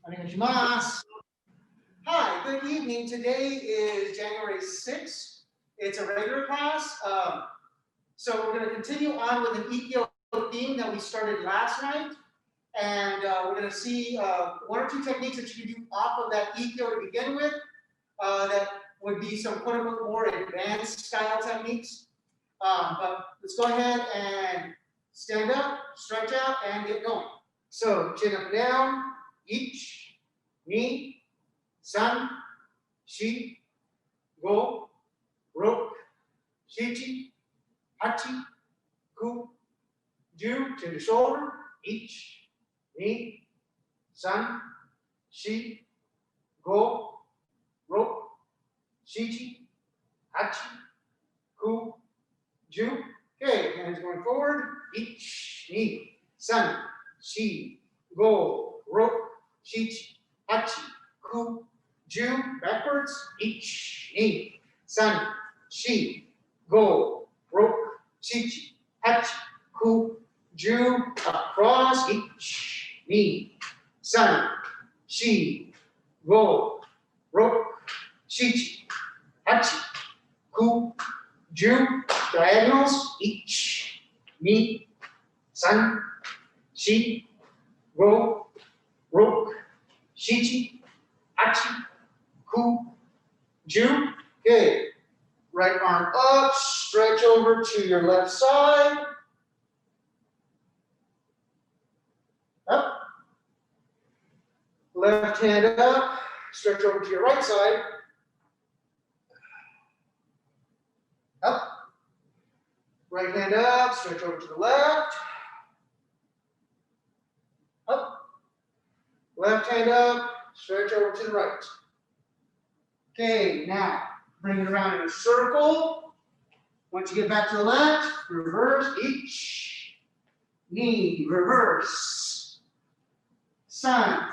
Onegaishimasu. Hi, good evening. Today is January 6th. It's a regular class. So we're going to continue on with an ikkyo theme that we started last night. And we're going to see one or two techniques that you can do off of that ikkyo to begin with. That would be some quote unquote more advanced style techniques. But let's go ahead and stand up, stretch out, and get going. So chin up and down, ich, ni, san, shi, go, rok, shichi, hachi, ku, ju, chin to shoulder, ich, ni, san, shi, go, rok, shichi, hachi, ku, ju. Okay, hands going forward. Ich, ni, san, shi, go, rok, shichi, hachi, ku, ju. Backwards. Ich, ni, san, shi, go, rok, shichi, hachi, ku, ju. Across. Ich, ni, san, shi, go, rok, shichi, hachi, ku, ju. Diagonals. Ich, ni, san, shi, go, rok, shichi, hachi, ku, ju. Okay. Right arm up, stretch over to your left side. Up. Left hand up, stretch over to your right side. Up. Right hand up, stretch over to the left. Up. Left hand up, stretch over to the right. Okay, now bring it around in a circle. Once you get back to the left, reverse, ich, ni, reverse, san,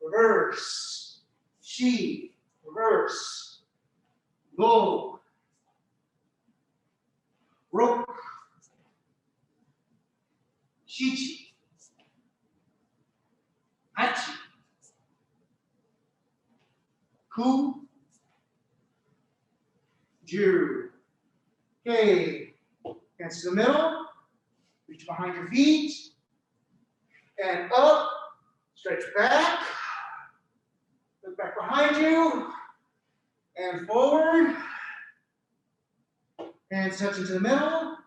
reverse, shi, reverse, go, rok, shichi, hachi, ku, ju. Okay, hands to the middle, reach behind your feet, and up, stretch back, look back behind you, and forward. Hands touch into the middle,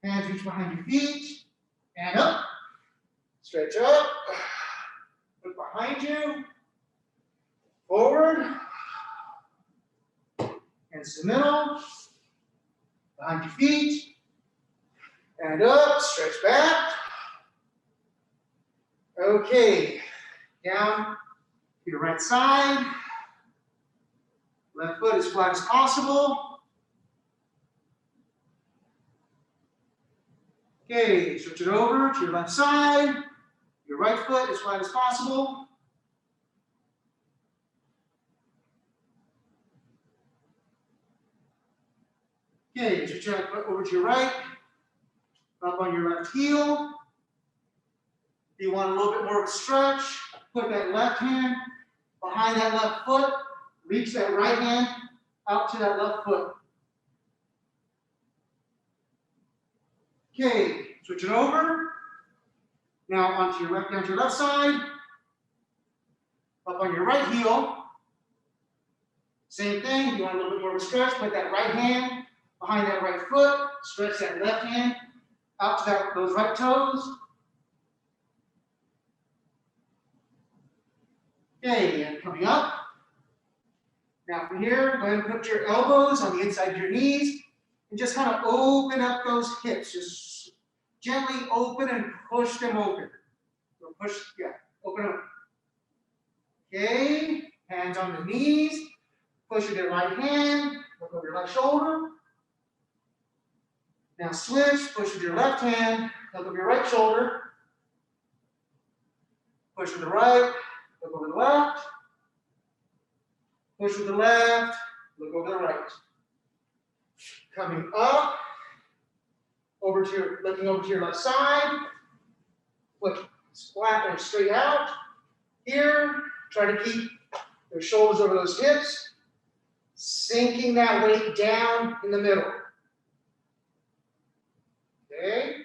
hands reach behind your feet, and up, stretch up, look behind you, forward, hands to the middle, behind your feet, and up, stretch back. Okay, down to your right side, left foot as flat as possible. Okay, switch it over to your left side, your right foot as flat as possible. Okay, switch your left foot over to your right, up on your left heel. If you want a little bit more of a stretch, put that left hand behind that left foot, reach that right hand out to that left foot. Okay, switch it over. Now onto your left, down to your left side, up on your right heel. Same thing, if you want a little bit more of a stretch, put that right hand behind that right foot, stretch that left hand out to those right toes. Okay, and coming up. Now from here, go ahead and put your elbows on the inside of your knees and just kind of open up those hips. Just gently open and push them open. So push, yeah, open up. Okay, hands on the knees. Push with your right hand, look over your left shoulder. Now switch, push with your left hand, look over your right shoulder. Push with the right, look over the left. Push with the left, look over the right. Coming up, looking over to your left side. Foot flat and straight out. Here, try to keep your shoulders over those hips, sinking that weight down in the middle. Okay?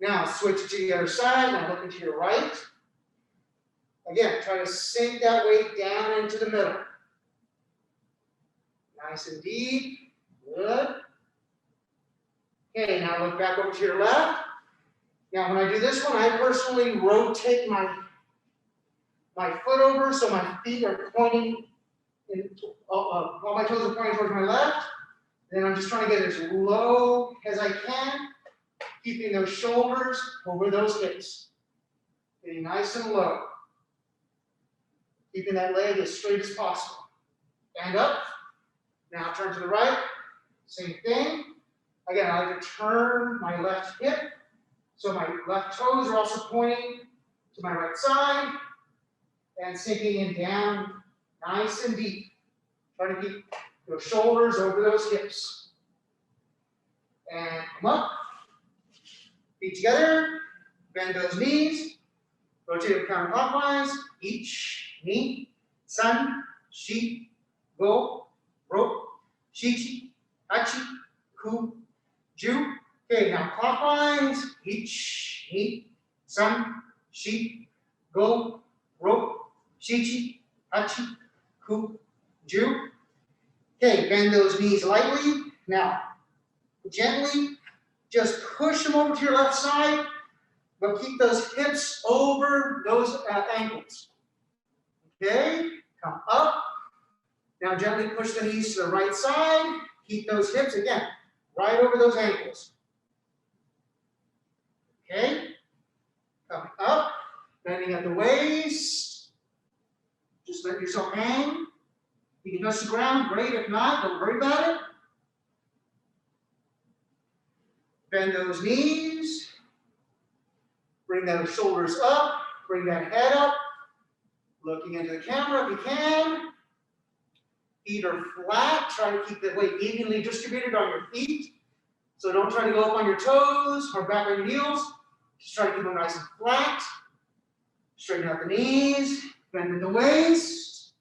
Now switch it to the other side. Now looking to your right. Again, try to sink that weight down into the middle. Nice and deep. Good. Okay, now look back over to your left. Now when I do this one, I personally rotate my foot over so my feet are pointing, all my toes are pointing towards my left. And then I'm just trying to get as low as I can, keeping those shoulders over those hips. Getting nice and low. Keeping that leg as straight as possible. Stand up. Now turn to the right. Same thing. Again, I like to turn my left hip so my left toes are also pointing to my right side and sinking in down nice and deep. Try to keep those shoulders over those hips. And come up. Feet together. Bend those knees. Rotate them counterclockwise. Ich, ni, san, shi, go, ro, shichi, hachi, ku, ju. Okay, now clockwise. Ich, ni, san, shi, go, ro, shichi, hachi, ku, ju. Okay, bend those knees lightly. Now, gently, just push them over to your left side, but keep those hips over those ankles. Okay, come up. Now gently push the knees to the right side. Keep those hips, again, right over those ankles. Okay, come up, bending at the waist. Just let yourself hang. If you can touch the ground, great. If not, don't worry about it. Bend those knees. Bring those shoulders up. Bring that head up. Looking into the camera if you can. Feet are flat. Try to keep the weight evenly distributed on your feet. So don't try to go up on your toes or back on your heels. Just try to keep them nice and flat. Straighten out the knees. Bend at the waist.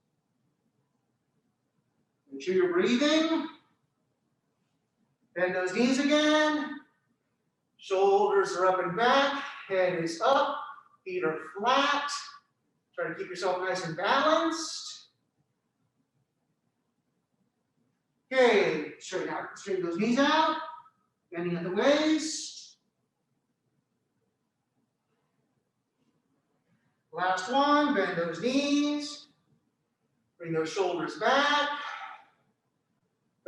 Make sure you're breathing. Bend those knees again. Shoulders are up and back. Head is up. Feet are flat. Try to keep yourself nice and balanced. Okay, straighten those knees out. Bending at the waist. Last one, bend those knees. Bring those shoulders back.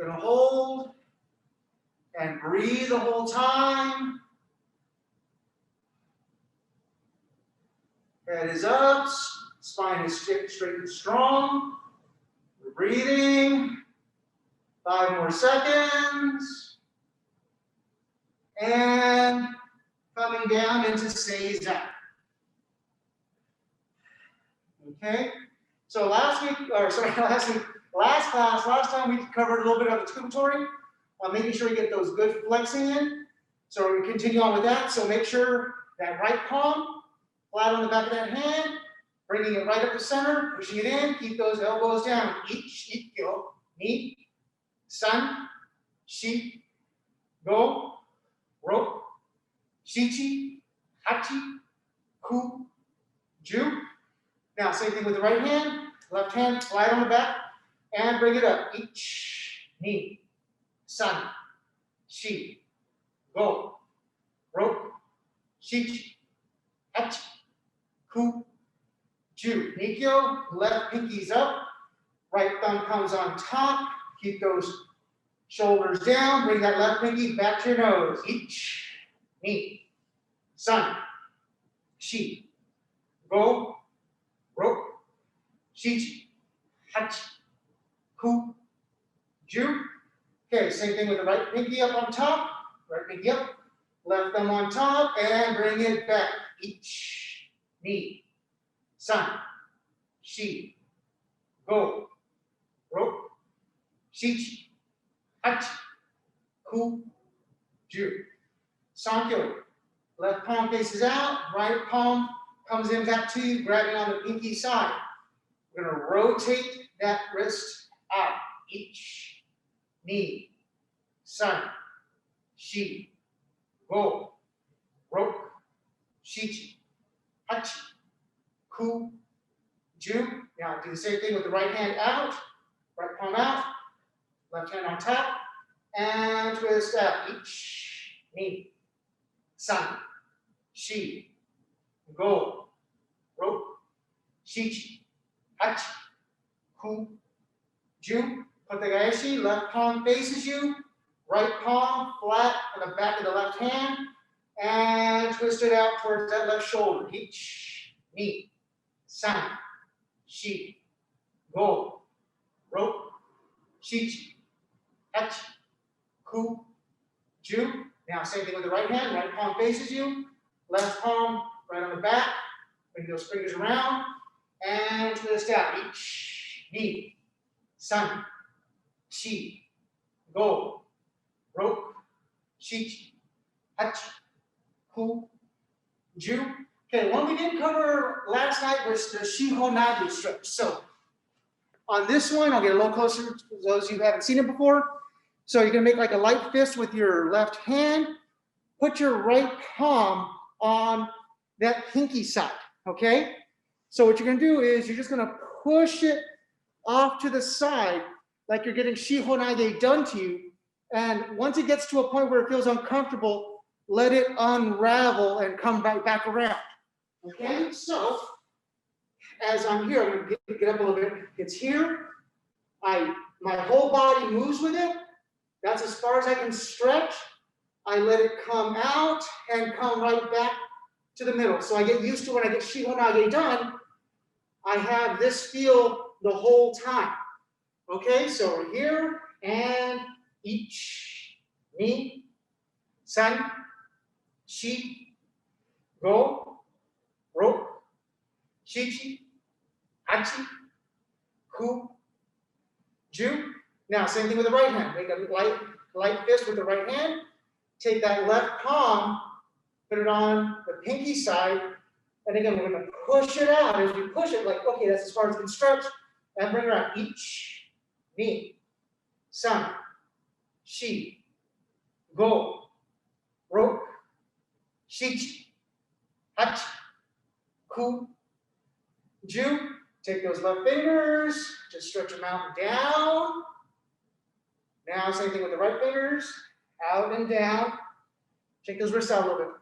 Gonna hold and breathe the whole time. Head is up, spine is straight and strong. We're breathing. 5 more seconds. And coming down into Seiza. Okay? So last time we covered a little bit of the tori, making sure we get those good flexing in. So we're going to continue on with that. So make sure that right palm flat on the back of that hand, bringing it right up the center, pushing it in, keep those elbows down. Ich, ikkyo, ni, san, shi, go, ro, shichi, hachi, ku, ju. Now, same thing with the right hand. Left hand flat on the back, and bring it up. Ich, ni, san, shi, go, ro, shichi, hachi, ku, ju. Ikkyo, left pinky's up, right thumb comes on top. Keep those shoulders down. Bring that left pinky back to your nose. Ich, ni, san, shi, go, ro, shichi, hachi, ku, ju. Okay, same thing with the right pinky up on top. Right pinky up, left thumb on top, and bring it back. Ich, ni, san, shi, go, ro, shichi, hachi, ku, ju. Sankyo. Left palm faces out, right palm comes in back to you, grabbing on the pinky side. We're gonna rotate that wrist out. Ich, ni, san, shi, go, roku, shichi, hachi, ku, ju. Now do the same thing with the right hand out, right palm out, left hand on top, and twist out. Ich, ni, san, shi, go, roku, shichi, hachi, ku, ju. Put the gaeshi, left palm faces you, right palm flat on the back of the left hand, and twist it out towards that left shoulder. Ich, ni, san, shi, go, roku, shichi, hachi, ku, ju. Now same thing with the right hand, right palm faces you, left palm right on the back, bring those fingers around, and twist out. Ich, ni, san, shi, go, roku, shichi, hachi, ku, ju. Okay, one we didn't cover last night was the shihonage stretch. So on this one, I'll get a little closer to those who haven't seen it before. So you're gonna make like a light fist with your left hand. Put your right palm on that pinky side, okay? So what you're gonna do is you're just gonna push it off to the side like you're getting shihonage done to you. And once it gets to a point where it feels uncomfortable, let it unravel and come back around. Okay, so as I'm here, I'm gonna get up a little bit. It's here. My whole body moves with it. That's as far as I can stretch. I let it come out and come right back to the middle. So I get used to when I get shihonage done, I have this feel the whole time. Okay, so we're here, and ich, ni, san, shi, go, roku, shichi, hachi, ku, ju. Now, same thing with the right hand. Make a light fist with the right hand. Take that left palm, put it on the pinky side, and again, we're going to push it out. As we push it, like, okay, that's as far as it can stretch, and bring it out. Ich, ni, san, shi, go, roku, shichi, hachi, ku, ju. Take those left fingers, just stretch them out and down. Now, same thing with the right fingers, out and down. Shake those wrists out a little bit.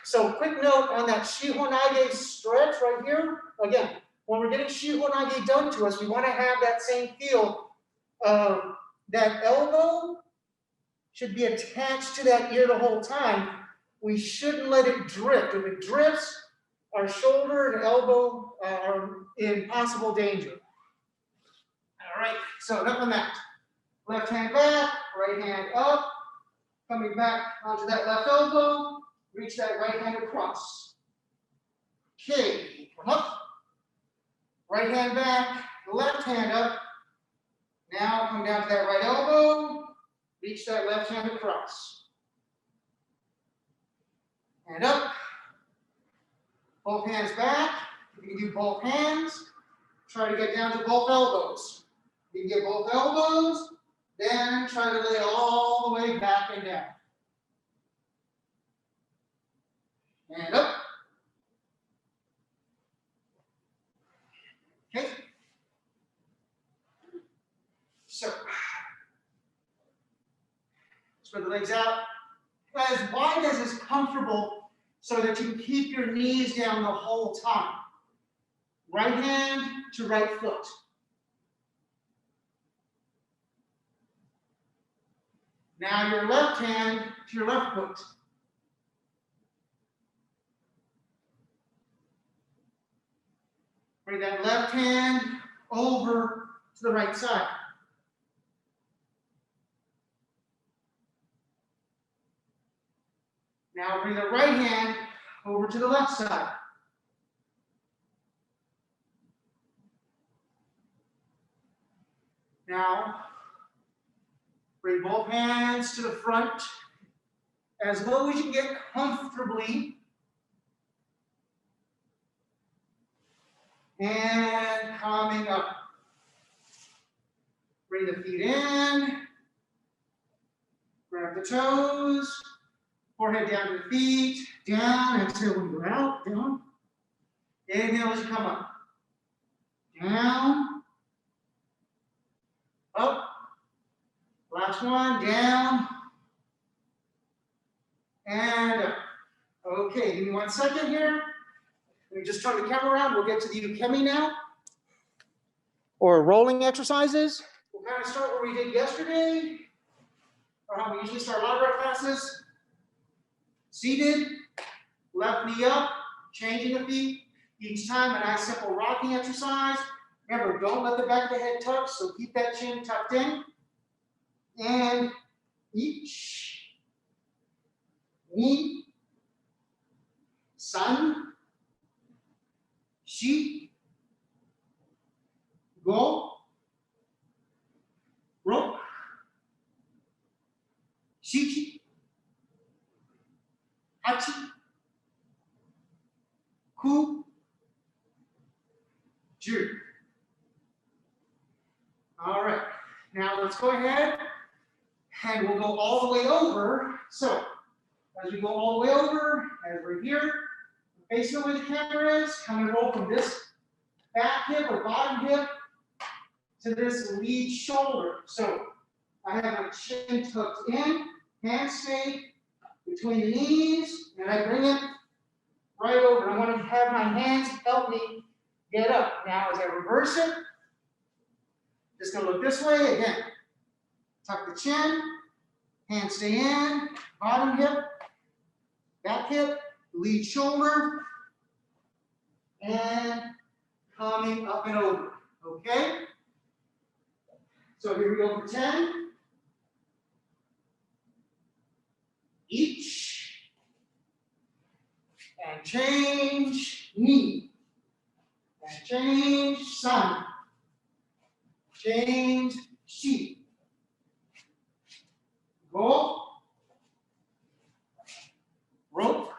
So, quick note on that shihonage stretch right here. Again, when we're getting shihonage done to us, we want to have that same feel. That elbow should be attached to that ear the whole time. We shouldn't let it drift. If it drifts, our shoulder and elbow are in possible danger. All right, so enough on that. Left hand back, right hand up, coming back onto that left elbow, reach that right hand across. Okay, come up, right hand back, left hand up. Now come down to that right elbow, reach that left hand across. And up, both hands back. You can do both hands. Try to get down to both elbows. You can get both elbows, then try to lay all the way back and down. And up. Okay. So, spread the legs out as wide as is comfortable so that you can keep your knees down the whole time. Right hand to right foot. Now your left hand to your left foot. Bring that left hand over to the right side. Now bring the right hand over to the left side. Now, bring both hands to the front as low as you can get comfortably. And coming up. Bring the feet in. Grab the toes. Forehead down to the feet. Down. Exhale when you go out. Down. Inhale as you come up. Down. Up. Last one. Down. And up. Okay, give me 1 second here. Let me just turn the camera around. We'll get to the ukemi now. Or rolling exercises. We'll kind of start where we did yesterday, or how we usually start a lot of our classes. Seated, left knee up, changing the feet. Each time a nice simple rocking exercise. Remember, don't let the back of the head tuck, so keep that chin tucked in. And each, ni, san, shi, go, ro, shichi, hachi, ku, ju. All right, now let's go ahead and we'll go all the way over. So, as we go all the way over, as we're here, facing where the camera is, I'm going to roll from this back hip or bottom hip to this lead shoulder. So, I have my chin tucked in, hands stay between the knees, and I bring it right over. I want to have my hands help me get up. Now, as I reverse it, just going to look this way again. Tuck the chin, hands stay in, bottom hip, back hip, lead shoulder, and coming up and over. Okay? So here we go for 10. Each. And change, knee. And change, sun. Change, shi. Go. Rope.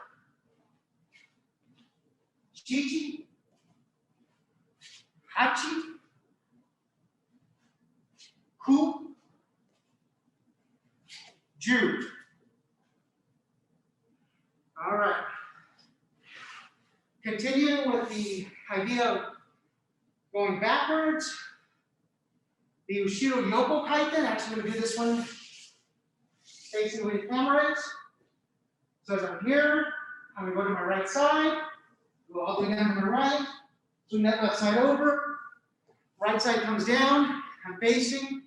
Chichi. Hachi. Ku. Ju. All right. Continuing with the idea of going backwards, the Ushiro Yoko kaiten. Actually, going to do this one facing the way the camera is. So as I'm here, I'm going to go to my right side, go all the way down to my right, swing that left side over, right side comes down, I'm facing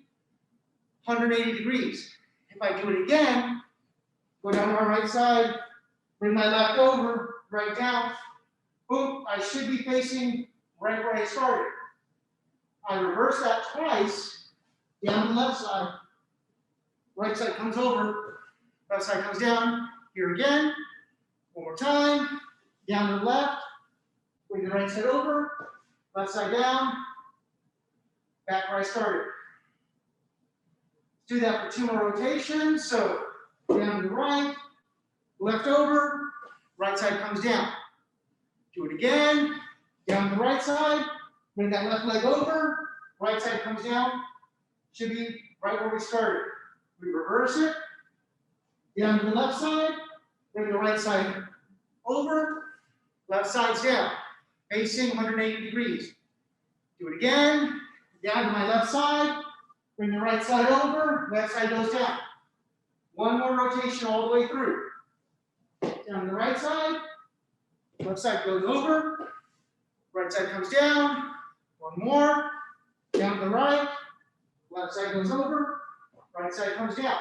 180 degrees. If I do it again, go down to my right side, bring my left over, right down, boom, I should be facing right where I started. I reverse that twice, down to the left side, right side comes over, left side comes down, here again, one more time, down to the left, bring the right side over, left side down, back where I started. Do that for 2 more rotations. So down to the right, left over, right side comes down. Do it again, down to the right side, bring that left leg over, right side comes down, should be right where we started. We reverse it, down to the left side, bring the right side over, left side's down, facing 180 degrees. Do it again, down to my left side, bring the right side over, left side goes down. 1 more rotation all the way through. Down to the right side, left side goes over, right side comes down, 1 more, down to the right, left side goes over, right side comes down.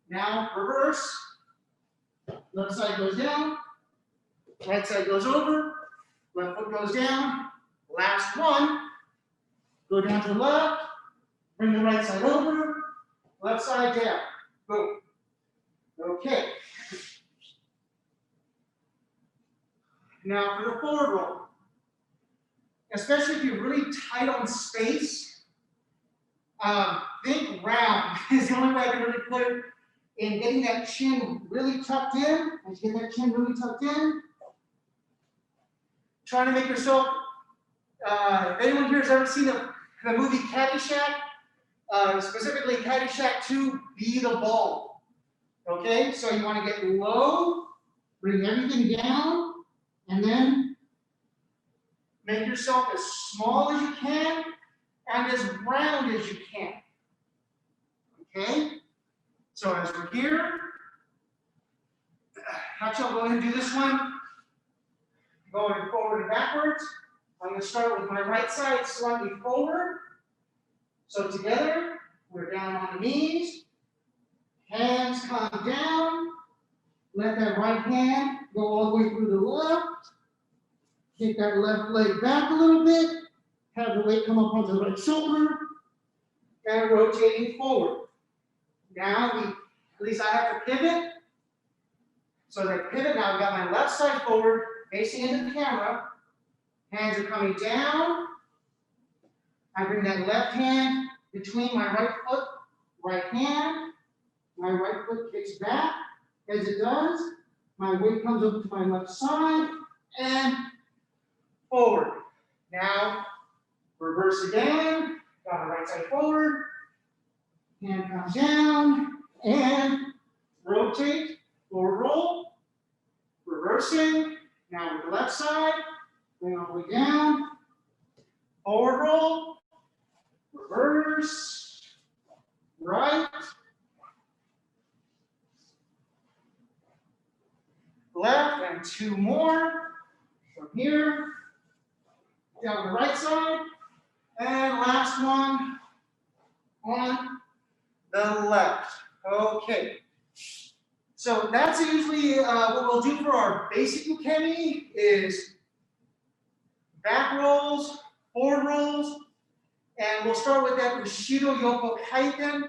Now reverse, left side goes down, right side goes over, left foot goes down, last one, go down to the left, bring the right side over, left side down, boom. Okay. Now for the forward roll, especially if you're really tight on space, think round is the only way I can really put it in getting that chin really tucked in. As you get that chin really tucked in, trying to make yourself, if anyone here has ever seen the movie Caddyshack, specifically Caddyshack 2, Be the Ball. Okay, so you want to get low, bring everything down, and then make yourself as small as you can and as round as you can. Okay, so as we're here, actually I'll go ahead and do this one. Going forward and backwards. I'm going to start with my right side slightly forward. So together, we're down on the knees. Hands come down. Let that right hand go all the way through the left. Kick that left leg back a little bit. Have the weight come up onto the right shoulder. And rotating forward. Now, at least I have to pivot. So as I pivot, now I've got my left side forward, facing into the camera. Hands are coming down. I bring that left hand between my right foot, right hand. My right foot kicks back. As it does, my weight comes over to my left side and forward. Now, reverse again. Got the right side forward. Hand comes down and rotate, forward roll. Reversing. Now with the left side. Bring all the way down, forward roll, reverse, right, left, and two more. From here, down the right side, and last one on the left. Okay. So that's usually what we'll do for our basic ukemi is back rolls, forward rolls, and we'll start with that Bushido Yoko Kaiten,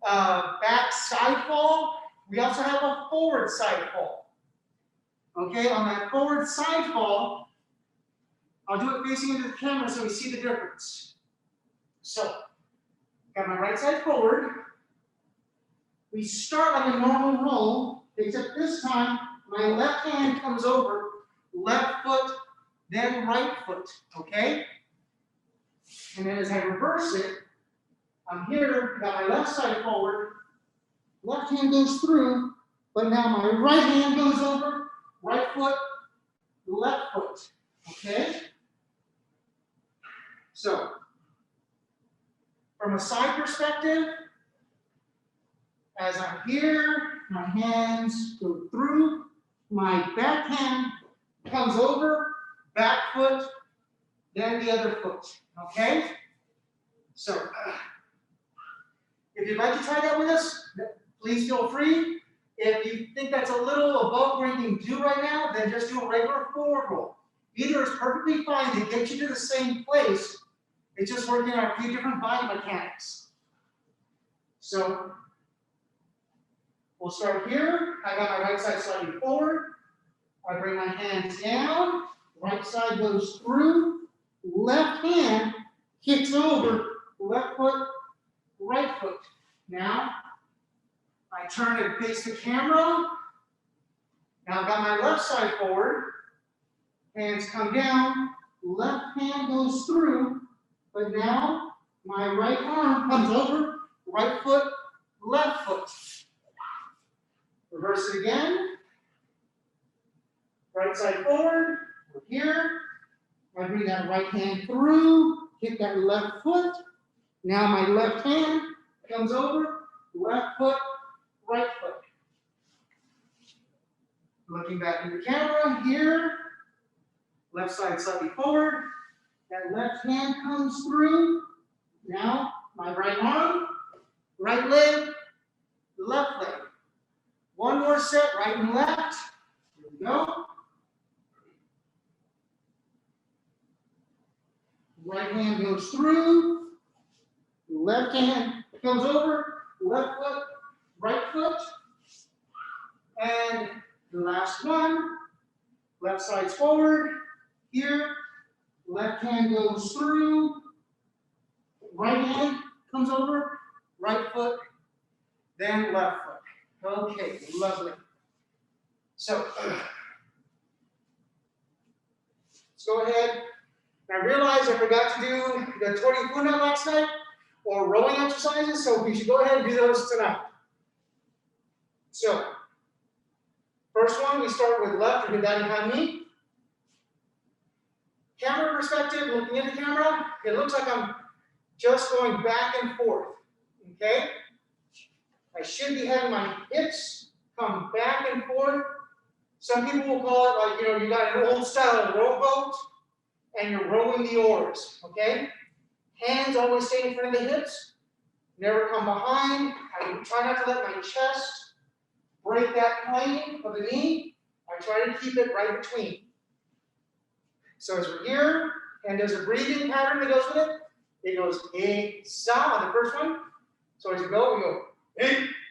back side fall. We also have a forward side fall. Okay, on that forward side fall, I'll do it facing into the camera so we see the difference. So, got my right side forward. We start like a normal roll, except this time, my left hand comes over, left foot, then right foot, okay? And then as I reverse it, I'm here, got my left side forward, left hand goes through, but now my right hand goes over, right foot, left foot, okay? So, from a side perspective, as I'm here, my hands go through, my back hand comes over, back foot, then the other foot, okay? So, if you'd like to try that with us, please feel free. If you think that's a little above where you can do right now, then just do a regular forward roll. Either is perfectly fine to get you to the same place. It's just working on a few different body mechanics. So, we'll start here. I got my right side slightly forward. I bring my hands down. Right side goes through. Left hand kicks over. Left foot, right foot. Now, I turn and face the camera. Now I've got my left side forward. Hands come down. Left hand goes through. But now, my right arm comes over. Right foot, left foot. Reverse it again. Right side forward. We're here. I bring that right hand through. Kick that left foot. Now my left hand comes over. Left foot, right foot. Looking back in the camera here. Left side slightly forward. That left hand comes through. Now my right arm, right leg, left leg. One more set, right and left. Here we go. Right hand goes through. Left hand comes over. Left foot, right foot. And the last one. Left side's forward. Here. Left hand goes through. Right hand comes over. Right foot. Then left foot. Okay, lovely. So Let's go ahead. I realized I forgot to do the tori funa last night, or rowing exercises, so we should go ahead and do those tonight. So, first one, we start with left or hidari hanmi. Camera perspective, looking at the camera, it looks like I'm just going back and forth, okay? I should be having my hips come back and forth. Some people will call it like, you got an old style rowboat, and you're rowing the oars, okay? Hands always stay in front of the hips, never come behind. I try not to let my chest break that plane of the knee. I try to keep it right between. So as we're here, and there's a breathing pattern that goes with it. It goes sa on the first one. So as you go, we go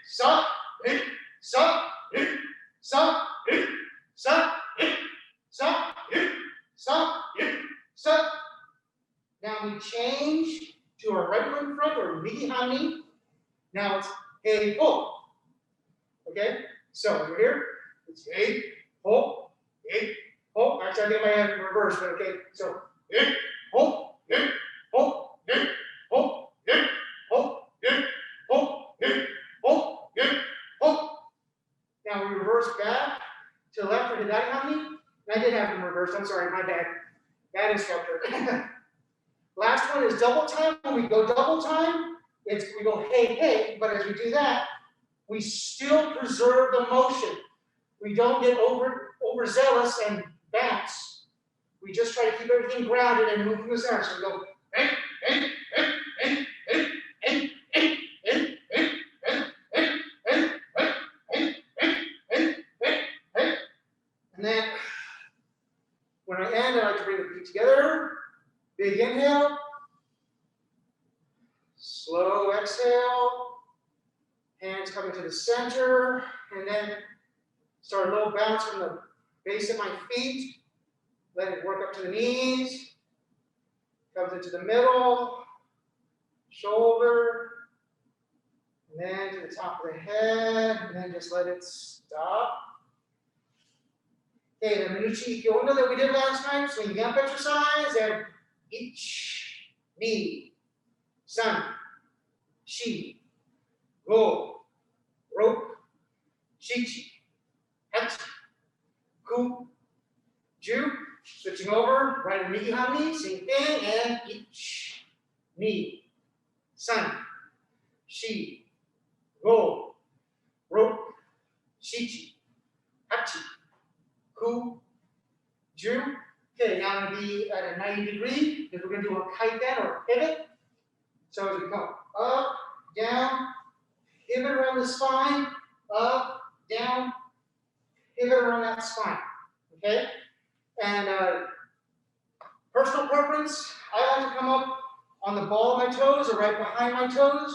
sa, sa, sa, sa, sa, sa, sa. Now we change to our right foot in front, or migi hanmi. Now it's hey ho. Okay? So over here, it's hey ho, hey ho. Actually, I think I might have it in reverse, but okay. So hey ho, hey ho, hey ho, hey ho, hey ho, hey ho, hey ho. Now we reverse back to the left for hidari hanmi. I did have it in reverse. I'm sorry, my bad. Bad instructor. Last one is double time. When we go double time, we go hey, hey, but as we do that, we still preserve the motion. We don't get overzealous and bounce. We just try to keep everything grounded and move from the center. So we go hey, hey, hey, hey, hey, hey, hey, hey, hey, hey, hey, hey, hey, hey, hey, hey. And then when I end, I like to bring the feet together. Big inhale, slow exhale, hands coming to the center, and then start a little bounce from the base of my feet. Let it work up to the knees, comes into the middle, shoulder, and then to the top of the head, and then just let it stop. Okay, the menuchi ikkyo that we did last night, swing jump exercise, and ich, ni, san, shi, go, ro, shichi, hachi, ku, ju. Switching over, right and migi hanmi, same thing, and ich, ni, san, shi, go, ro, shichi, hachi, ku, ju. Okay, now I'm going to be at a 90 degree, because we're going to do a kaiten or pivot. So as we come up, down, pivot around the spine, up, down, pivot around that spine. Okay? And personal preference, I like to come up on the ball of my toes or right behind my toes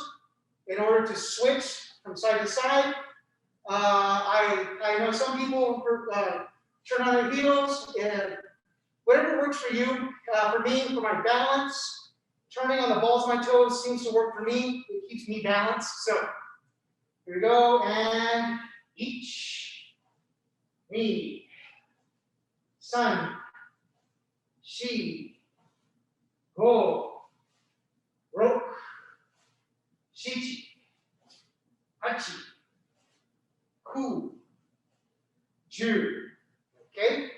in order to switch from side to side. I know some people turn on their heels, and whatever works for you. For me, for my balance, turning on the balls of my toes seems to work for me. It keeps me balanced. So here we go, and ich, ni, san, shi, go, ro, shichi, hachi, ku, ju. Okay?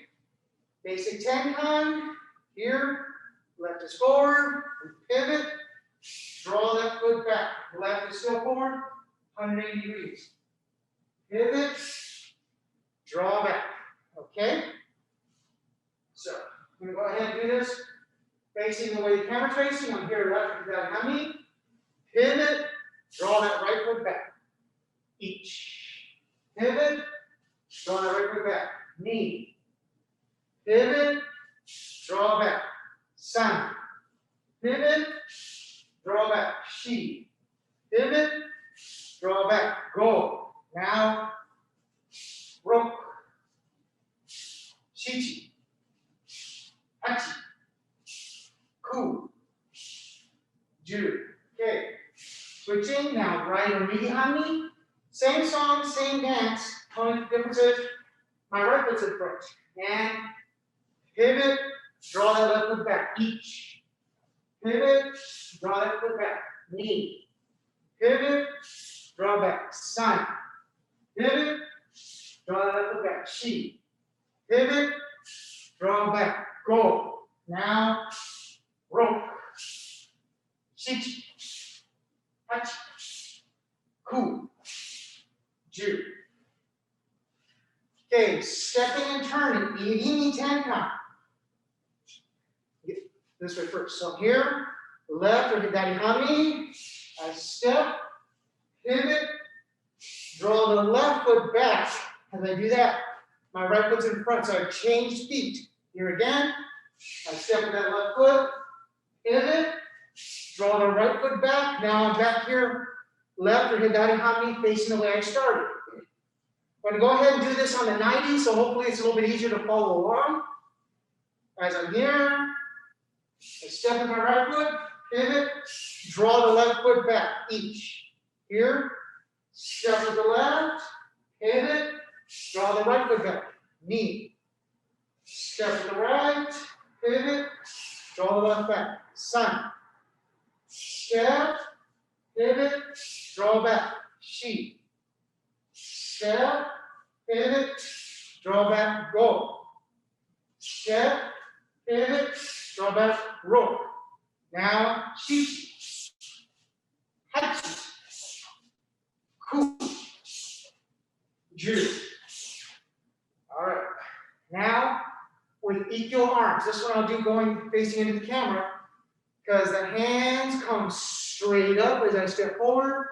Basic tenkan. Here, left is forward, we pivot, draw that foot back. Left is still forward, 180 degrees. Pivot, draw back. Okay? So, I'm going to go ahead and do this facing the way the camera's facing. I'm here left with that hanmi. Pivot, draw that right foot back. Each. Pivot, draw that right foot back. Knee. Pivot, draw back. San. Pivot, draw back. Shi. Pivot, draw back. Go. Now, ro. Shichi. Hachi. Ku. Ju. Okay. Switching now, right or migi hanmi. Same song, same dance. Only difference is my right foot's in front. And pivot, draw that left foot back, each. Pivot, draw that foot back, knee. Pivot, draw back, sign. Pivot, draw that left foot back, shi. Pivot, draw back, go. Now, rope. Shichi. Hachi. Ku. Ju. Okay, stepping and turning, irimi tenkan. This way first. So here, left or hidari hami. I step, pivot, draw the left foot back. As I do that, my right foot's in front, so I change feet. Here again, I step with that left foot, pivot, draw the right foot back. Now I'm back here, left or hidari hami, facing the way I started. I'm going to go ahead and do this on the 90, so hopefully it's a little bit easier to follow along. As I'm here, I step with my right foot, pivot, draw the left foot back, each. Here, step with the left, pivot, draw the right foot back, knee. Step with the right, pivot, draw the left back, sun. Step, pivot, draw back, shi. Step, pivot, draw back, go. Step, pivot, draw back, rope. Now, shichi. Hachi. Ku. Ju. All right. Now, with ikkyo arms, this one I'll do going facing into the camera, because the hands come straight up as I step forward,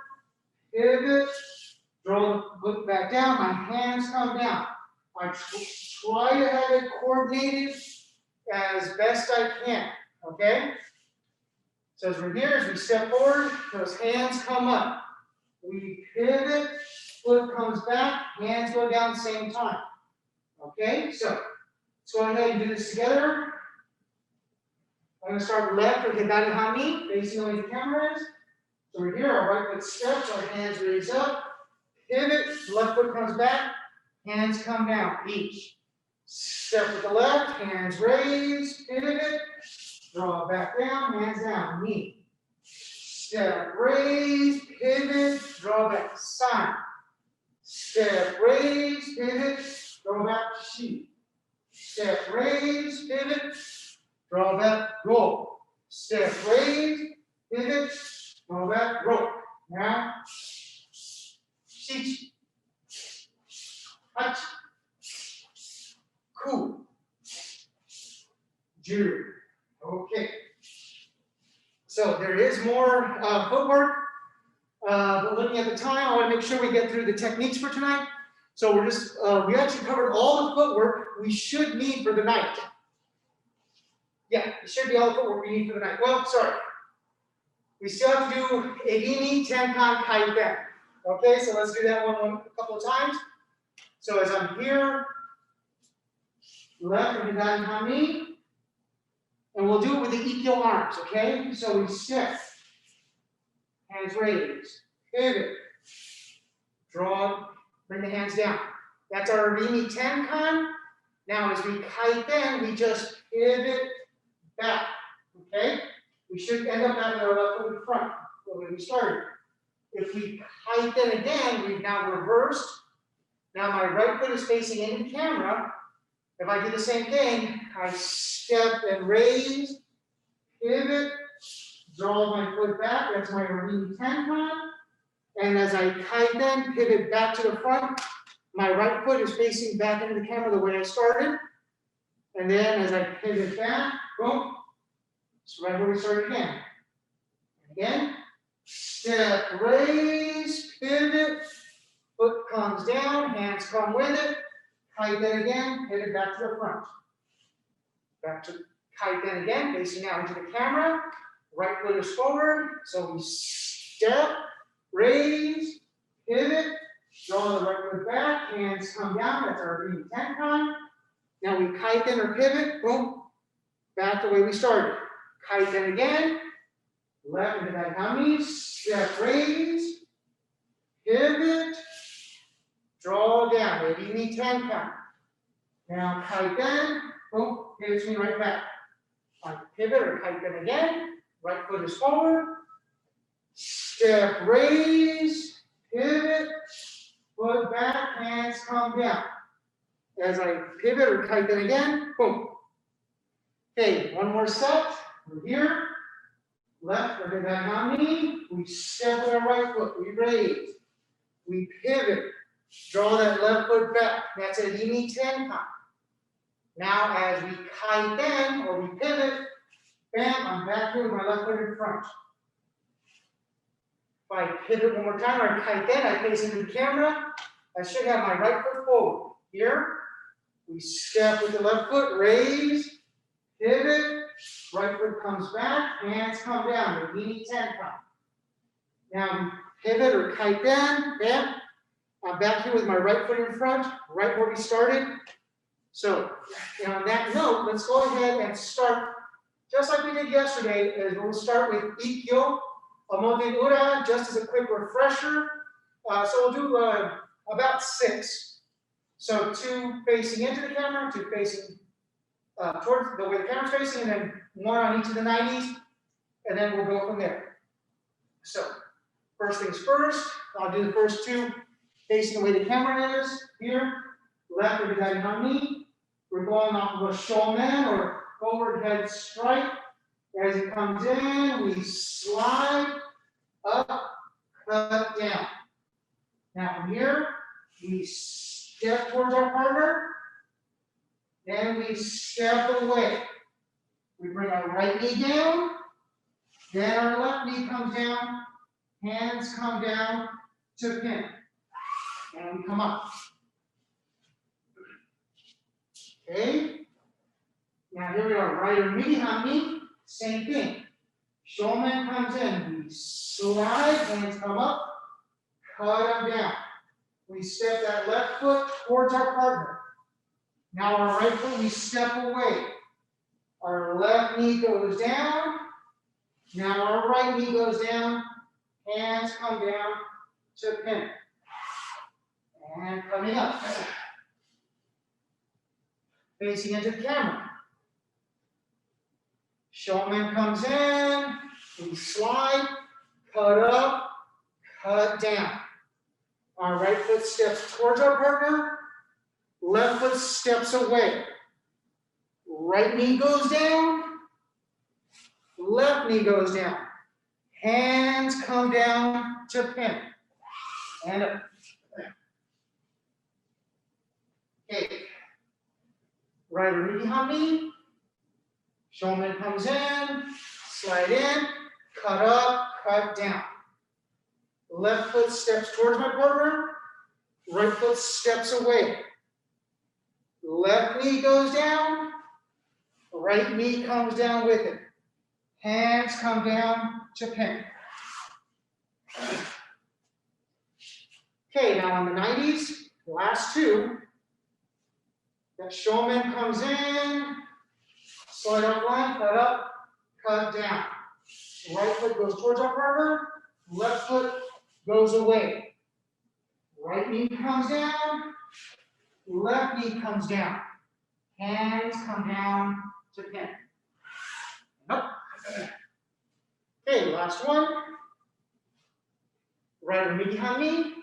pivot, draw the foot back down, my hands come down. I try to have it coordinated as best I can, okay? So as we're here, as we step forward, those hands come up. We pivot, foot comes back, hands go down same time. Okay, so let's go ahead and do this together. I'm going to start left or hidari hami, facing the way the camera is. So we're here, our right foot steps, our hands raise up, pivot, left foot comes back, hands come down, each. Step with the left, hands raised, pivot, draw back down, hands down, knee. Step raise, pivot, draw back, sign. Step raise, pivot, draw back, shi. Step raise, pivot, draw back, go. Step raise, pivot, draw back, rope. Now, shichi. Hachi. Ku. Ju. Okay. So there is more footwork, but looking at the time, I want to make sure we get through the techniques for tonight. So we're just, we actually covered all the footwork we should need for the night. Yeah, it should be all the footwork we need for the night. Well, sorry. We still have to do irimi, tenkan, kaiten. Okay, so let's do that one a couple of times. So as I'm here, left and hidari hami, and we'll do it with the ikkyo arms, okay? So we step, hands raised, pivot, draw, bring the hands down. That's our irimi tenkan. Now as we kaiten, we just pivot back, okay? We should end up having our left foot in front, the way we started. If we kaiten again, we've now reversed. Now my right foot is facing into the camera. If I do the same thing, I step and raise, pivot, draw my foot back, that's my irimi tenkan. And as I kaiten, pivot back to the front, my right foot is facing back into the camera the way I started. And then as I pivot back, boom, it's right where we started again. Again, step, raise, pivot, foot comes down, hands come with it. Kaiten again, pivot back to the front. Back to kaiten again, facing out into the camera. Right foot is forward, so we step, raise, pivot, draw the right foot back, hands come down, that's our irimi tenkan. Now we kaiten or pivot, boom, back the way we started. Kaiten again, left into that hami, step, raise, pivot, draw down, irimi tenkan. Now kaiten, boom, pivots me right back. I pivot or kaiten again. Right foot is forward. Step, raise, pivot, foot back, hands come down. As I pivot or kaiten again, boom. Okay, one more set. We're here. Left, or back on knee. We step with our right foot. We raise. We pivot. Draw that left foot back. That's a irimi tenkan. Now, as we kaiten or we pivot, bam, I'm back here with my left foot in front. If I pivot one more time, or kaiten, I face into the camera. I should have my right foot forward. Here, we step with the left foot, raise, pivot, right foot comes back, hands come down, the irimi tenkan. Now, we pivot or kaiten, bam. I'm back here with my right foot in front, right where we started. So, on that note, let's go ahead and start, just like we did yesterday, is we'll start with ikkyo, omote ura, just as a quick refresher. So we'll do about 6. So 2 facing into the camera, 2 facing towards the way the camera's facing, and then 1 on each of the 90s, and then we'll go from there. So, first things first, I'll do the first 2 facing the way the camera is, here, left or behind on knee. We're going off of a shomen or forward head strike. As it comes in, we slide up, cut down. Now from here, we step towards our partner, then we step away. We bring our right knee down, then our left knee comes down, hands come down to pin. And we come up. Okay. Now here we are, right or knee, same thing. Shomen comes in, we slide, hands come up, cut them down. We step that left foot towards our partner. Now our right foot, we step away. Our left knee goes down. Now our right knee goes down, hands come down to pin. And coming up. Facing into the camera. Shomen comes in, we slide, cut up, cut down. Our right foot steps towards our partner, left foot steps away. Right knee goes down, left knee goes down. Hands come down to pin. And up. Okay. Right or knee behind me. Shomen comes in, slide in, cut up, cut down. Left foot steps towards my partner, right foot steps away. Left knee goes down, right knee comes down with it. Hands come down to pin. Okay, now on the 90s, last 2. That shomen comes in, slide up line, cut up, cut down. Right foot goes towards our partner, left foot goes away. Right knee comes down, left knee comes down. Hands come down to pin. Up. Okay, last one. Right or knee behind me.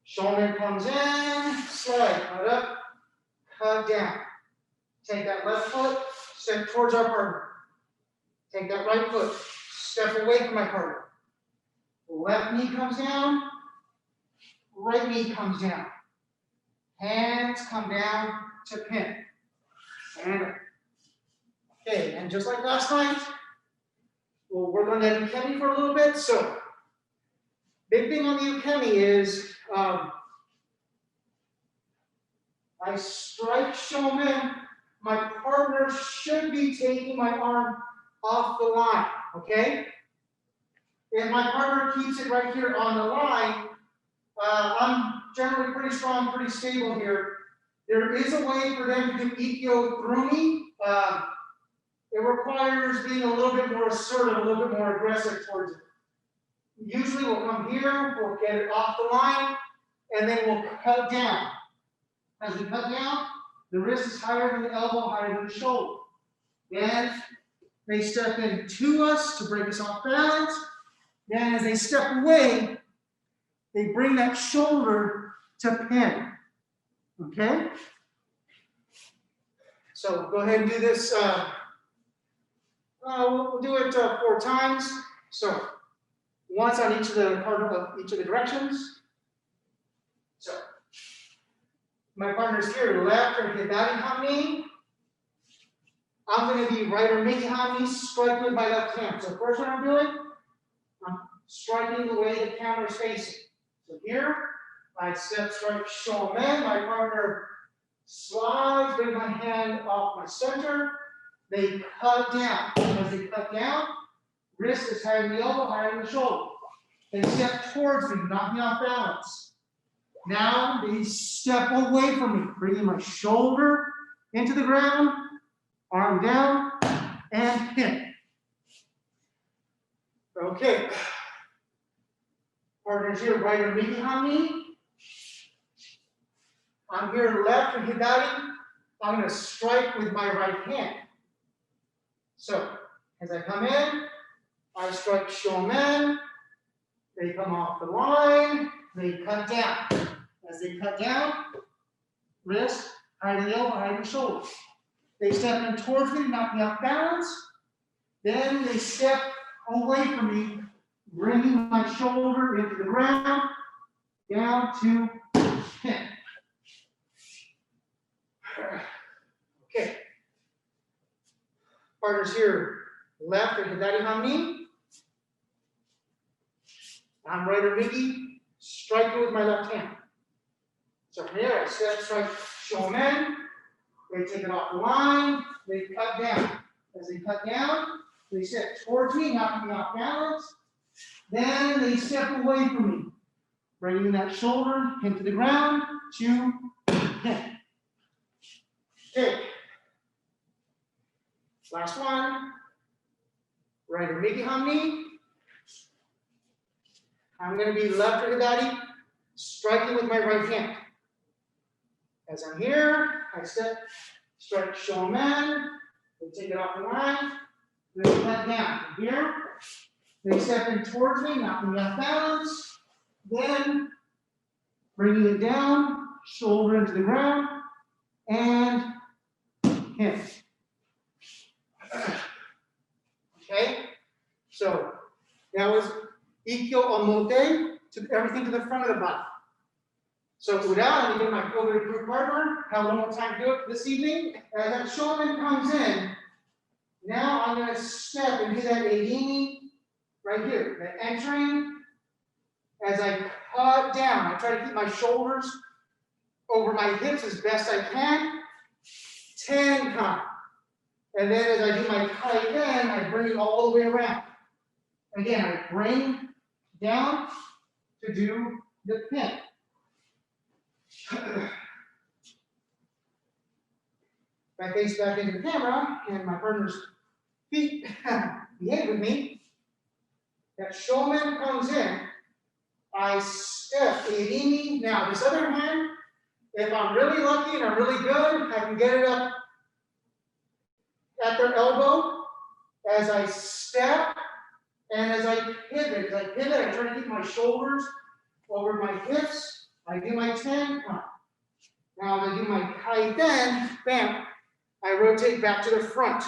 Shomen comes in, slide, cut up, cut down. Take that left foot, step towards our partner. Take that right foot, step away from my partner. Left knee comes down, right knee comes down. Hands come down to pin. And up. Okay, and just like last night, we'll work on that ukemi for a little bit. So, big thing on the ukemi is I strike shomen. My partner should be taking my arm off the line, okay? If my partner keeps it right here on the line, I'm generally pretty strong, pretty stable here. There is a way for them to do ikkyo through me. It requires being a little bit more assertive, a little bit more aggressive towards it. Usually we'll come here, we'll get it off the line, and then we'll cut down. As we cut down, the wrist is higher than the elbow, higher than the shoulder. Then they step in to us to break us off balance. Then as they step away, they bring that shoulder to pin. Okay? So go ahead and do this. We'll do it 4 times. So once on each of the directions. So my partner's here, left or hidari hanmi. I'm going to be right or migi hanmi, striking with my left hand. So first what I'm doing, I'm striking the way the camera is facing. So here, I step strike shomen. My partner slides, bring my hand off my center. They cut down. As they cut down, wrist is higher than the elbow, higher than the shoulder. They step towards me, knock me off balance. Now they step away from me, bringing my shoulder into the ground, arm down, and pin. Okay. Partners here, right or migi hanmi. I'm here left or hidari. I'm going to strike with my right hand. So, as I come in, I strike shomen. They come off the line. They cut down. As they cut down, wrist, higher than the elbow, higher than the shoulder. They step in towards me, knock me off balance. Then they step away from me, bringing my shoulder into the ground, down to pin. Okay. Partners here, left or hidari hanmi. I'm right or migi, striking with my left hand. So from here, I step, strike shomen. They take it off the line. They cut down. As they cut down, they step towards me, knocking me off balance. Then they step away from me, bringing that shoulder into the ground to pin. Okay. Last one. Right or migi hanmi. I'm going to be left or hidari, striking with my right hand. As I'm here, I step, strike shomen. They take it off the line. They cut down. From here, they step in towards me, knocking me off balance. Then bringing it down, shoulder into the ground, and pin. Okay, so that was ikkyo omote, to everything to the front of the body. So without, I'm going to get my COVID approved partner, have one more time to do it this evening. As that shoulder comes in, now I'm going to step into that irimi right here, that entering. As I cut down, I try to keep my shoulders over my hips as best I can. Tenkan. And then as I do my kaiten, I bring it all the way around. Again, I bring down to do the pin. If I face back into the camera and my partner's feet behave with me, that shomen comes in, I step irimi. Now this other hand, if I'm really lucky and I'm really good, I can get it up at their elbow as I step and as I pivot. I try to keep my shoulders over my hips. I do my tenkan. Now I do my kaiten, bam, I rotate back to the front.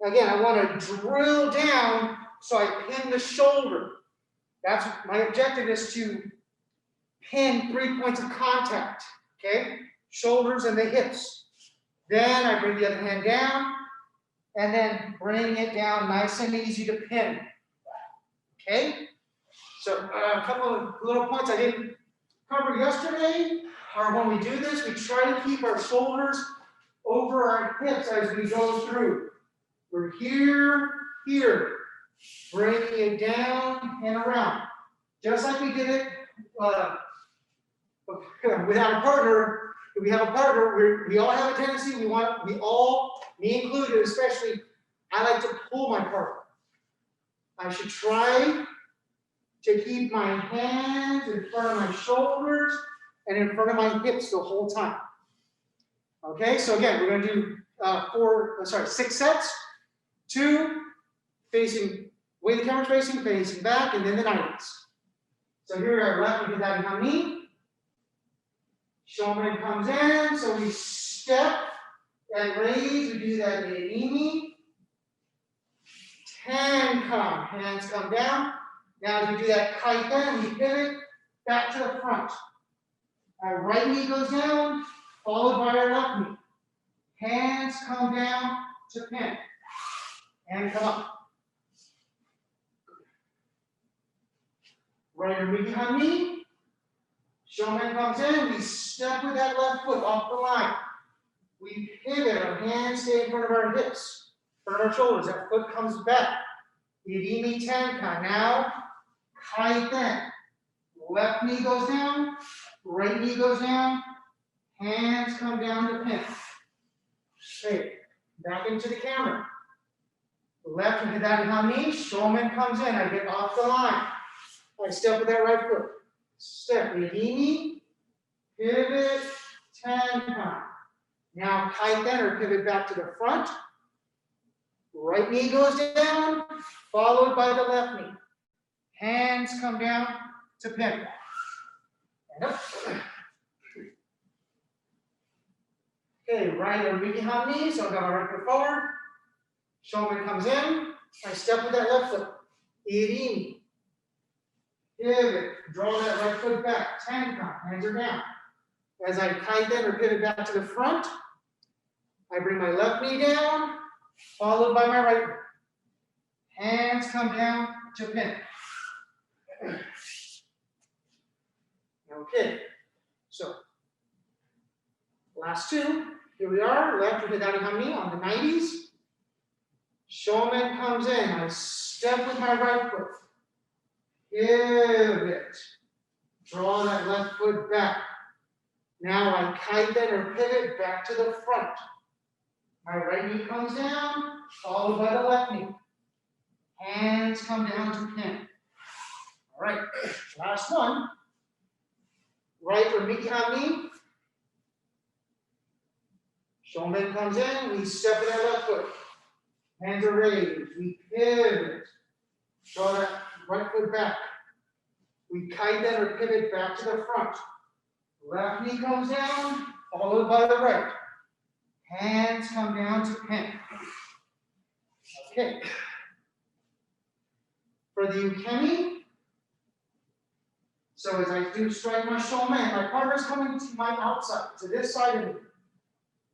Again, I want to drill down so I pin the shoulder. That's my objective, is to pin 3 points of contact, okay? Shoulders and the hips. Then I bring the other hand down, and then bring it down nice and easy to pin, okay? So a couple of little points I didn't cover yesterday are when we do this, we try to keep our shoulders over our hips as we go through. We're here, bringing it down and around. Just like we did it without a partner. If we have a partner, we all have a tendency, me included especially, I like to pull my partner. I should try to keep my hands in front of my shoulders and in front of my hips the whole time. Okay, so again, we're going to do 6 sets. 2 facing, way the camera's facing back, and then the 90s. So here we are, left, we do that in Hami. Shomen comes in, so we step and raise, we do that in irimi. Tenkan, hands come down. Now as we do that kaiten, we pivot back to the front. Our right knee goes down, followed by our left knee. Hands come down to pin. And come up. Right irimi Hami. Shomen comes in, we step with that left foot off the line. We pivot, our hands stay in front of our hips, in front of our shoulders, that foot comes back. Irimi tenkan, now kaiten. Left knee goes down, right knee goes down, hands come down to pin. Okay, back into the camera. Left into that Hami, Shomen comes in, I get off the line. I step with that right foot. Step, irimi, pivot, tenkan. Now kaiten or pivot back to the front. Right knee goes down, followed by the left knee. Hands come down to pin. And up. Okay, right irimi Hami, so I've got my right foot forward. Shomen comes in, I step with that left foot. Irimi. Pivot, draw that right foot back, tenkan, hands are down. As I kaiten or pivot back to the front, I bring my left knee down, followed by my right. Hands come down to pin. Okay, so last 2, here we are, left with the Hami on the 90s. Shomen comes in, I step with my right foot. Pivot. Draw that left foot back. Now I kaiten or pivot back to the front. My right knee comes down, followed by the left knee. Hands come down to pin. All right, last one. Right irimi Hami. Shomen comes in, we step with our left foot. Hands are raised, we pivot. Draw that right foot back. We kaiten or pivot back to the front. Left knee comes down, followed by the right. Hands come down to pin. Okay. For the ukemi, so as I do strike my shomen, my partner's coming to my outside, to this side of me.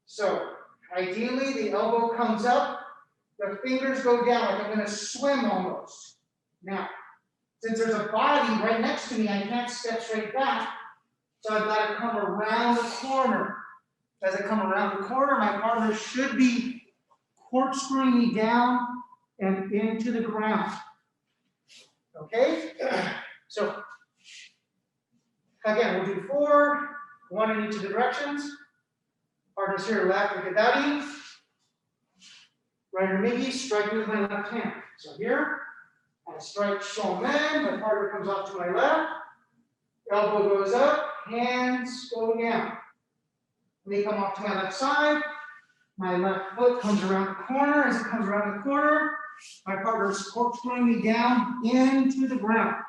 So ideally, the elbow comes up, the fingers go down, like I'm going to swim almost. Now, since there's a body right next to me, I can't step straight back, so I've got to come around the corner. As I come around the corner, my partner should be corkscrewing me down and into the ground. Okay? So, again, we'll do 4, 1 in each of the directions. Partners here, left with Gadadi. Right irimi, striking with my left hand. So here, I strike shomen, my partner comes off to my left. Elbow goes up, hands go down. They come off to my left side. My left foot comes around the corner. As it comes around the corner, my partner's corkscrewing me down into the ground.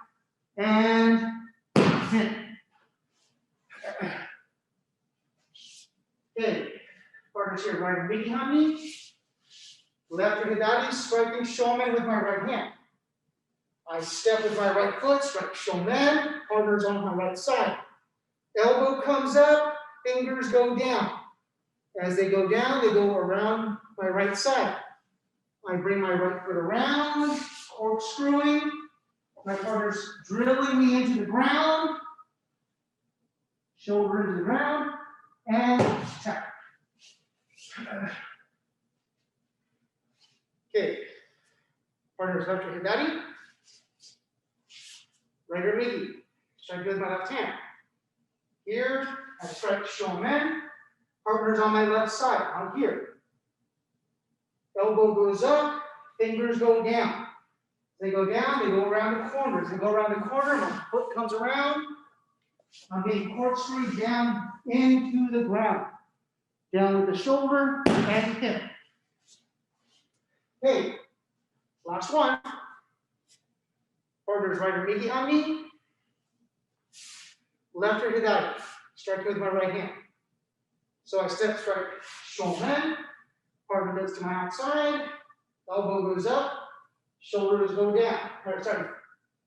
And hit. Okay, partners here, right irimi Hami. Left Hidari, striking shomen with my right hand. I step with my right foot, strike shomen, partners on my right side. Elbow comes up, fingers go down. As they go down, they go around my right side. I bring my right foot around, corkscrewing. My partner's drilling me into the ground. Shoulder into the ground, and tap. Okay, partners left to Hidari. Right irimi, strike with my left hand. Here, I strike shomen, partners on my left side, on here. Elbow goes up, fingers go down. They go down, they go around the corners. They go around the corner, my foot comes around. I'm being corkscrewed down into the ground. Down with the shoulder and hip. Okay, last one. Partner's right or migi on me. Left or hidari. Strike with my right hand. So I step strike shomen. Partner goes to my outside. Elbow goes up. Shoulders go down. Or sorry,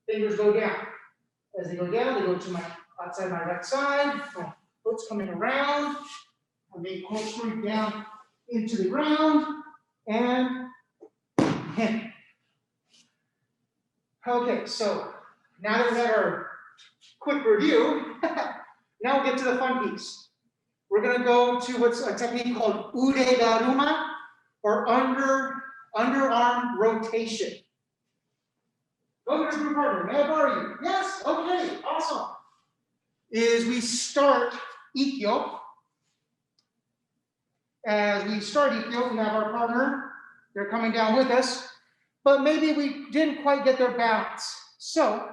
fingers go down. As they go down, they go to my outside my right side. My foot's coming around. I'm being corkscrewed down into the ground. And hit. Okay, so now that we have our quick review, now we'll get to the fun piece. We're going to go to what's a technique called ude garuma, or underarm rotation. Go to your partner. May I borrow you? Yes. Okay. Awesome. Is we start ikkyo. As we start ikkyo, we have our partner. They're coming down with us, but maybe we didn't quite get their balance. So,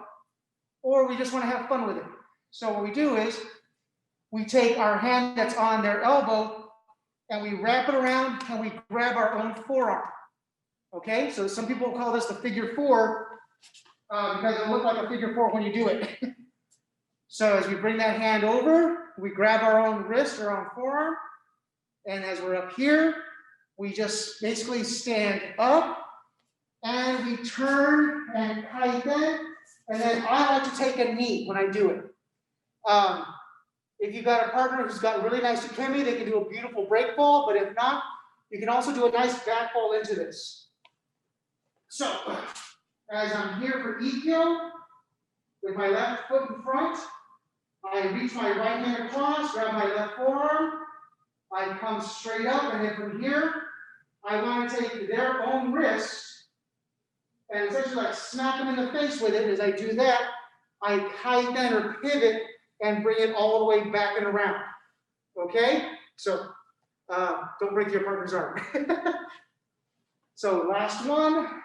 or we just want to have fun with it. So what we do is we take our hand that's on their elbow and we wrap it around and we grab our own forearm. Okay, so some people call this the figure four because it'll look like a figure four when you do it. So as we bring that hand over, we grab our own wrist or own forearm, and as we're up here, we just basically stand up and we turn and kaiten, and then I like to take a knee when I do it. If you've got a partner who's got really nice ukemi, they can do a beautiful break fall, but if not, you can also do a nice back fall into this. So, as I'm here for ikkyo, with my left foot in front, I reach my right hand across, grab my left forearm, I come straight up, and then from here, I want to take their own wrist and essentially like smack them in the face with it. As I do that, I kaiten or pivot and bring it all the way back and around. Okay? So don't break your partner's arm. So last one.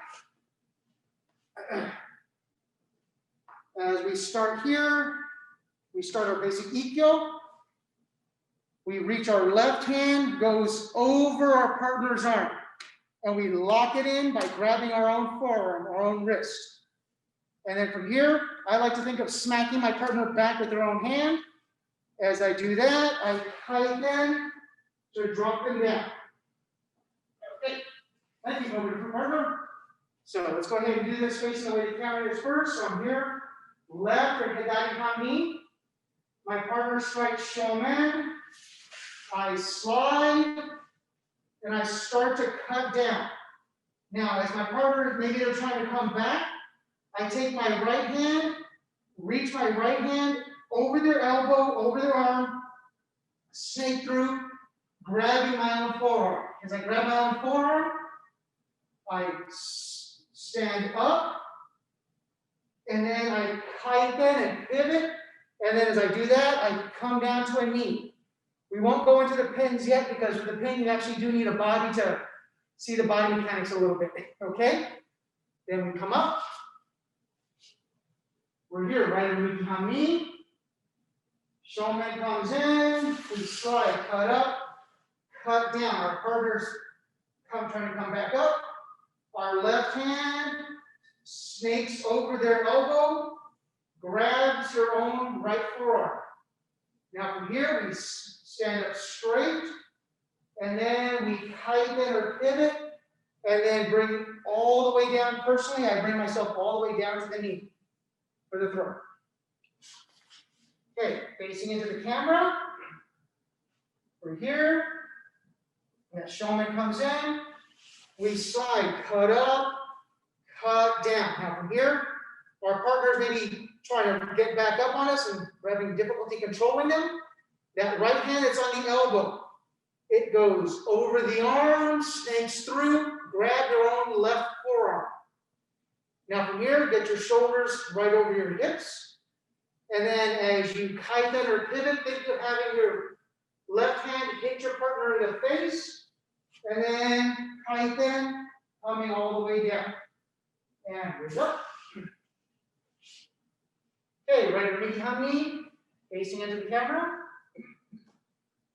As we start here, we start our basic ikkyo. We reach our left hand, goes over our partner's arm, and we lock it in by grabbing our own forearm, our own wrist. And then from here, I like to think of smacking my partner back with their own hand. As I do that, I kaiten to drop them down. Okay, thank you, over to partner. So let's go ahead and do this facing the way the camera is first. So I'm here, left or hidari hami. My partner strikes shomen. I slide, and I start to cut down. Now, as my partner, maybe they're trying to come back, I take my right hand, reach my right hand over their elbow, over their arm, snake through, grabbing my own forearm. As I grab my own forearm, I stand up, and then I kaiten and pivot, and then as I do that, I come down to a knee. We won't go into the pins yet because with the pin, you actually do need a body to see the body mechanics a little bit, okay? Then we come up. We're here, right in hami. Shomen comes in, we slide, cut up, cut down. Our partners trying to come back up. Our left hand snakes over their elbow, grabs your own right forearm. Now from here, we stand up straight, and then we kaiten or pivot, and then bring all the way down. Personally, I bring myself all the way down to the knee for the throw. Okay, facing into the camera. We're here. That shomen comes in. We slide, cut up, cut down. Now from here, our partners maybe trying to get back up on us and we're having difficulty controlling them. That right hand that's on the elbow, it goes over the arm, snakes through, grab your own left forearm. Now from here, get your shoulders right over your hips. And then as you kaiten or pivot, think of having your left hand hit your partner in the face. And then kaiten, coming all the way down. And we're up. Okay, right underneath hami, facing into the camera.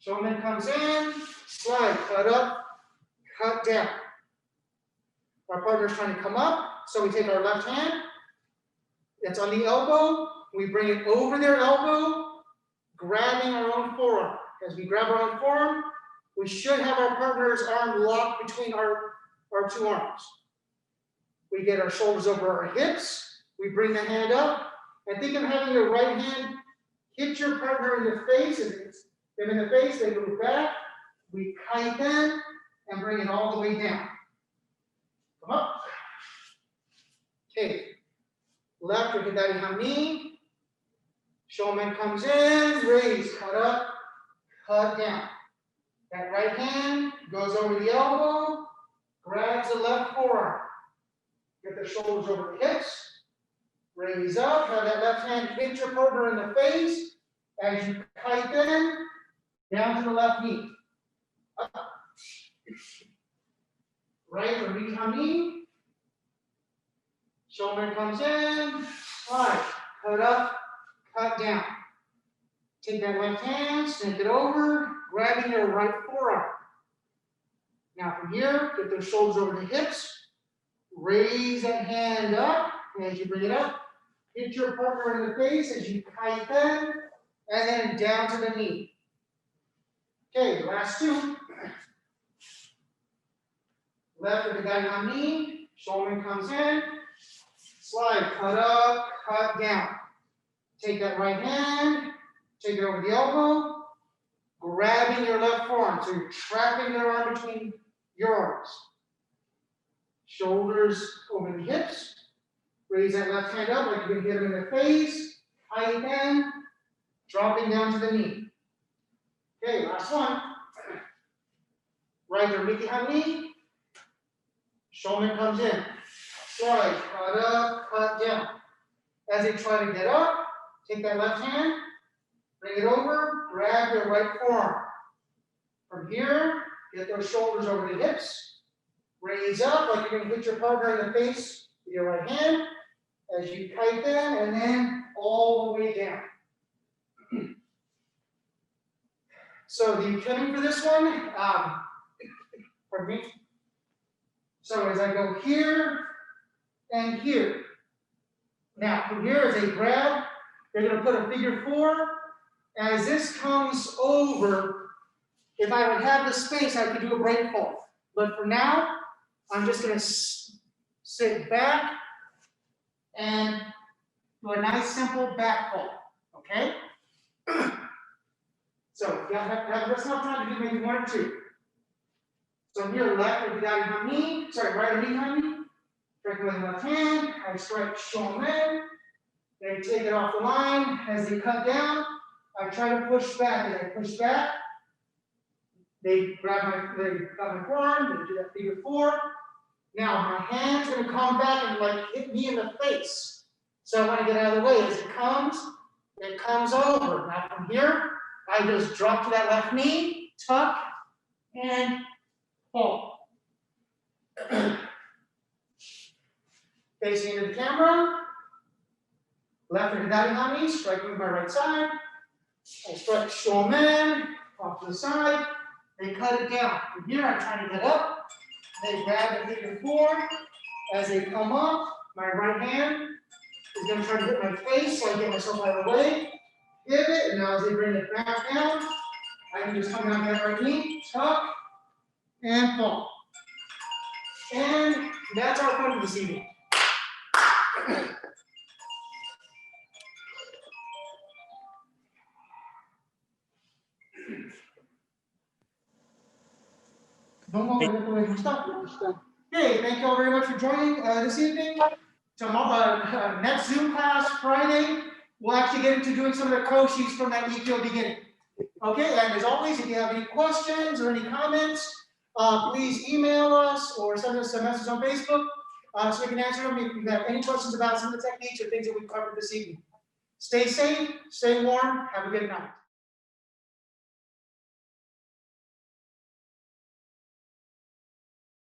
Shomen comes in, slide, cut up, cut down. Our partner's trying to come up, so we take our left hand, it's on the elbow, we bring it over their elbow, grabbing our own forearm. As we grab our own forearm, we should have our partner's arm locked between our two arms. We get our shoulders over our hips, we bring the hand up, and think of having your right hand hit your partner in the face. If it's them in the face, they move back, we kaiten and bring it all the way down. Come up. Okay. Left ukemi hami. Shomen comes in, raise, cut up, cut down. That right hand goes over the elbow, grabs the left forearm. Get the shoulders over the hips. Raise up, have that left hand hit your partner in the face. As you kaiten, down to the left knee. Up. Right urimi hami. Shoulder comes in, slide, cut up, cut down. Take that left hand, snake it over, grabbing your right forearm. Now from here, get those shoulders over the hips, raise that hand up, and as you bring it up, hit your partner in the face as you kaiten, and then down to the knee. Okay, last two. Left ukemi hami, shoulder comes in, slide, cut up, cut down. Take that right hand, take it over the elbow, grabbing your left forearm. So you're trapping their arm between your arms. Shoulders over the hips. Raise that left hand up like you're going to hit them in the face. Kaiten, dropping down to the knee. Okay, last one. Right urimi hami. Shomen comes in. Slide, cut up, cut down. As they try to get up, take that left hand, bring it over, grab your right forearm. From here, get those shoulders over the hips. Raise up like you're going to hit your partner in the face with your right hand. As you kaiten, and then all the way down. So the ukemi for this one, pardon me. So as I go here and here. Now from here as they grab, they're going to put a figure 4. As this comes over, if I would have the space, I could do a break fall. But for now, I'm just going to sit back and do a nice simple back fall. Okay? So you have just enough time to do maybe 1 or 2. So here, left ukemi hami, right urimi hami. Strike with the left hand, I strike shomen. They take it off the line. As they cut down, I try to push back. As I push back, they grab my forearm, they do that figure 4. Now my hand's going to come back and like hit me in the face. So I want to get out of the way. As it comes over. Now from here, I just drop to that left knee, tuck, and fall. Facing into the camera. Left ukemi hami, striking with my right side. I strike shomen off to the side. They cut it down. From here, I'm trying to get up. They grab the figure 4. As they come up, my right hand is going to try to hit my face, so I get myself out of the way. Pivot, and now as they bring it back down, I can just come down to that right knee, tuck, and fall. And that's our fun for this evening. Okay, thank you all very much for joining this evening. Tomorrow, next Zoom class, Friday, we'll actually get into doing some of the koshis from that ikkyo beginning. Okay, and as always, if you have any questions or any comments, please email us or send us a message on Facebook so we can answer them if you have any questions about some of the techniques or things that we've covered this evening. Stay safe, stay warm, have a good night.